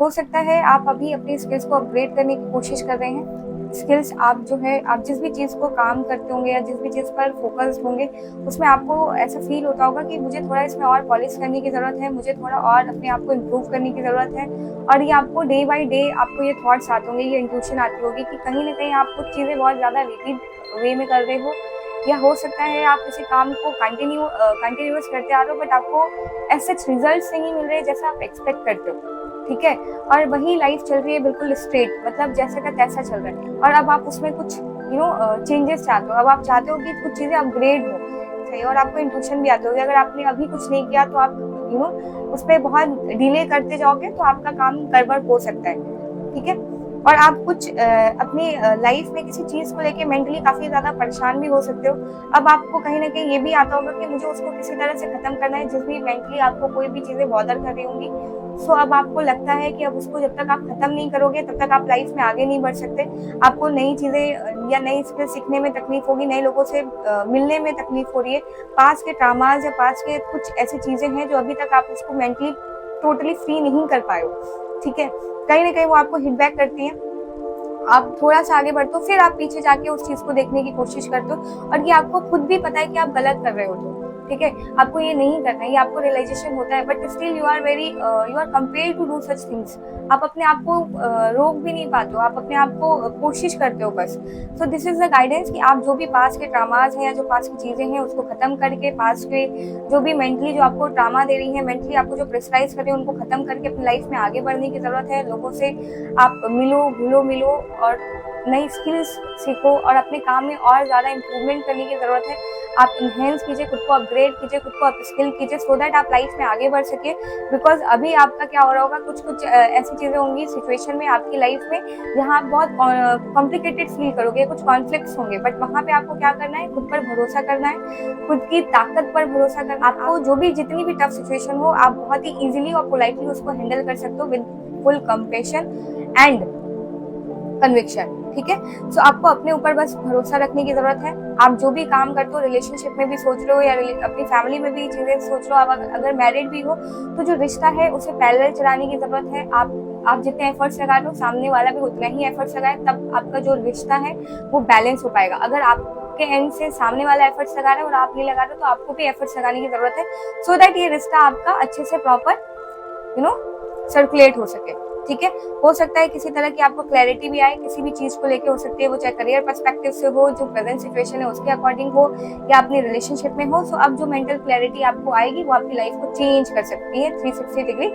हो सकता है आप अभी अपनी स्किल्स को अपग्रेड करने की कोशिश कर रहे हैं। स्किल्स आप जो है आप जिस भी चीज़ को काम करते होंगे या जिस भी चीज़ पर फोकस्ड होंगे, उसमें आपको ऐसा फ़ील होता होगा कि मुझे थोड़ा इसमें और पॉलिश करने की ज़रूरत है, मुझे थोड़ा और अपने आप को इम्प्रूव करने की ज़रूरत है। और ये आपको डे बाय डे आपको ये थॉट्स आते होंगे, ये इंट्यूशन आती होगी कि कहीं न कहीं आप कुछ चीज़ें बहुत ज़्यादा रिपीट वे में कर रहे हो, या हो सकता है आप किसी काम को कंटिन्यूअस करते आ रहे हो, बट आपको ऐसे रिजल्ट्स नहीं मिल रहे जैसा आप एक्सपेक्ट करते हो। ठीक है? और वही लाइफ चल रही है बिल्कुल स्ट्रेट, मतलब जैसा का तैसा चल रहा है, और अब आप उसमें कुछ चेंजेस चाहते हो। अब आप चाहते हो कि कुछ चीज़ें अपग्रेड हो, सही, और आपको इंट्यूशन भी आती होगी। अगर आपने अभी कुछ नहीं किया तो आप उस पे बहुत डिले करते जाओगे तो आपका काम गड़बड़ हो सकता है। ठीक है? और आप कुछ अपनी लाइफ में किसी चीज़ को लेके मेंटली काफ़ी ज़्यादा परेशान भी हो सकते हो। अब आपको कहीं न कहीं ये भी आता होगा कि मुझे उसको किसी तरह से खत्म करना है, जिस भी मेंटली आपको कोई भी चीज़ें बॉदर कर रही होंगी। सो अब आपको लगता है कि अब उसको जब तक आप खत्म नहीं करोगे तब तक आप लाइफ में आगे नहीं बढ़ सकते। आपको नई चीज़ें या नई स्किल सीखने में तकलीफ होगी, नए लोगों से मिलने में तकलीफ हो रही है। पास्ट के ट्रॉमास या पास्ट के कुछ ऐसी चीज़ें हैं जो अभी तक आप उसको मेंटली टोटली फ्री नहीं कर पाए हो। ठीक है? कहीं न कहीं वो आपको हिट बैक करती हैं। आप थोड़ा-सा आगे बढ़ते हो, फिर आप पीछे जाके उस चीज़ को देखने की कोशिश करते हो, और ये आपको खुद भी पता है कि आप गलत कर रहे हो तो, ठीक है? आपको ये नहीं करना है, ये आपको रियलाइज़ेशन होता है, but still you are compelled to do such things. आप अपने आप को रोक भी नहीं पाते हो, आप अपने आप को कोशिश करते हो बस। So this is the guidance कि आप जो भी पास्ट के ट्रॉमास हैं या जो पास्ट की चीज़ें हैं उसको खत्म करके, पास्ट के जो भी मेंटली जो आपको ट्रॉमा दे रही है, मेंटली आपको जो प्रेशराइज़ कर रही है, उनको खत्म करके अपनी लाइफ में आगे बढ़ने की ज़रूरत है। लोगों से आप मिलो, घुलो-मिलो और नई स्किल्स सीखो, और अपने काम में और ज़्यादा इम्प्रूवमेंट करने की ज़रूरत है। आप एनहांस कीजिए, खुद को अपग्रेड कीजिए, खुद को अपस्किल कीजिए, सो दैट आप लाइफ में आगे बढ़ सकें। बिकॉज़ अभी आपका क्या हो रहा होगा, कुछ-कुछ ऐसी चीज़ें होंगी सिचुएशन में आपकी लाइफ में जहाँ आप बहुत कॉम्प्लिकेटेड फील करोगे, कुछ कॉन्फ्लिक्ट्स होंगे, बट वहाँ पे आपको क्या करना है, खुद पर भरोसा करना है, खुद की ताकत पर भरोसा करना। आपको जो भी जितनी भी टफ सिचुएशन हो, आप बहुत ही ईज़िली और पोलाइटली उसको हैंडल कर सकते हो with full compassion and conviction. ठीक है? सो आपको अपने ऊपर बस भरोसा रखने की ज़रूरत है। आप जो भी काम करते हो, रिलेशनशिप में भी सोच रहे हो या अपनी फैमिली में भी चीज़ें सोच रहे हो, आप अगर मैरिड भी हो, तो जो रिश्ता है उसे पैरेलल चलाने की ज़रूरत है। आप जितने एफर्ट्स लगा रहे हो, सामने वाला भी उतना ही एफर्ट्स लगाए, तब आपका जो रिश्ता है वो बैलेंस हो पाएगा। अगर आपके एंड से सामने वाला एफर्ट्स लगा रहा है और आप नहीं लगा रहे हो, तो आपको भी एफर्ट्स लगाने की ज़रूरत है, सो दैट ये रिश्ता आपका अच्छे से प्रॉपर सर्कुलेट हो सके। ठीक है? हो सकता है किसी तरह की आपको क्लैरिटी भी आए किसी भी चीज़ को लेके, हो सकती है वो चाहे करियर पर्सपेक्टिव से हो, जो प्रेजेंट सिचुएशन है उसके अकॉर्डिंग हो, या अपनी रिलेशनशिप में हो। सो अब जो मेंटल क्लैरिटी आपको आएगी वो आपकी लाइफ को चेंज कर सकती है 360 डिग्री।